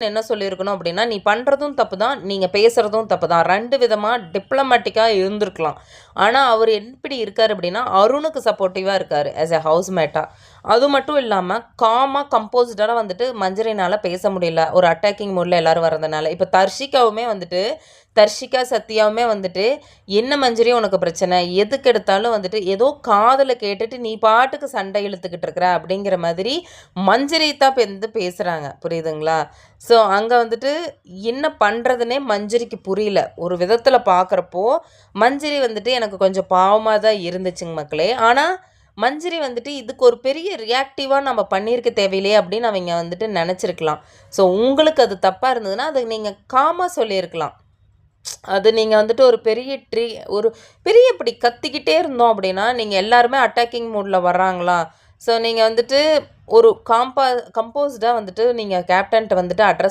என்ன சொல்லியிருக்கணும் அப்படின்னா, "நீ பண்ணுறதும் தப்பு தான், நீங்க பேசுறதும் தப்பு தான்." 2 விதமா டிப்ளமேட்டிக்கா இருந்திருக்கலாம். ஆனா, அவரு எப்படி இருக்காரு அப்படின்னா, அருணுக்கு சப்போர்ட்டிவா இருக்காரு. ஆஸ் எ ஹவுஸ்மேட்டா. அது மட்டும் இல்லாம, காமா, கம்போஸ்டடா வந்துட்டு மஞ்சரினால பேச முடியல. ஒரு அட்டாக்கிங் மோட்ல எல்லாரும் வரதுனால. இப்ப தர்ஷிகாவுமே வந்துட்டு தர்ஷிகா, சத்யாவுமே வந்துட்டு, "என்ன மஞ்சரி உனக்கு பிரச்சனை? எதுக்கு எடுத்தாலும் வந்துட்டு ஏதோ காதுல கேட்டுட்டு நீ பாட்டுக்கு சண்டை இழுத்துக்கிட்டு இருக்கிற." அப்படிங்கிற மாதிரி மஞ்சரி தான் வந்து பேசுறாங்க. புரியுதுங்களா? ஸோ, அங்க வந்துட்டு என்ன பண்றதுன்னே மஞ்சரிக்கு புரியல. ஒரு விதத்தில பார்க்குறப்போ, மஞ்சரி வந்துட்டு எனக்கு கொஞ்சம் பாவமா தான் இருந்துச்சுங்க மக்களே. ஆனா, மஞ்சரி வந்துட்டு இதுக்கு ஒரு பெரிய ரியாக்டிவா நம்ம பண்ணியிருக்க தேவையில்லையே அப்படின்னு அவைங்க வந்துட்டு நெனச்சிருக்கலாம். ஸோ, உங்களுக்கு அது தப்பா இருந்ததுன்னா, அத நீங்க காமா சொல்லியிருக்கலாம். அது நீங்க வந்துட்டு ஒரு பெரிய இப்படி கத்திக்கிட்டே இருந்தோம் அப்படின்னா, நீங்க எல்லாருமே அட்டாக்கிங் மோட்ல வர்றாங்களா? ஸோ, நீங்க வந்துட்டு ஒரு கம்போஸ்டா வந்துட்டு நீங்க கேப்டன்ட்ட வந்துட்டு அட்ரஸ்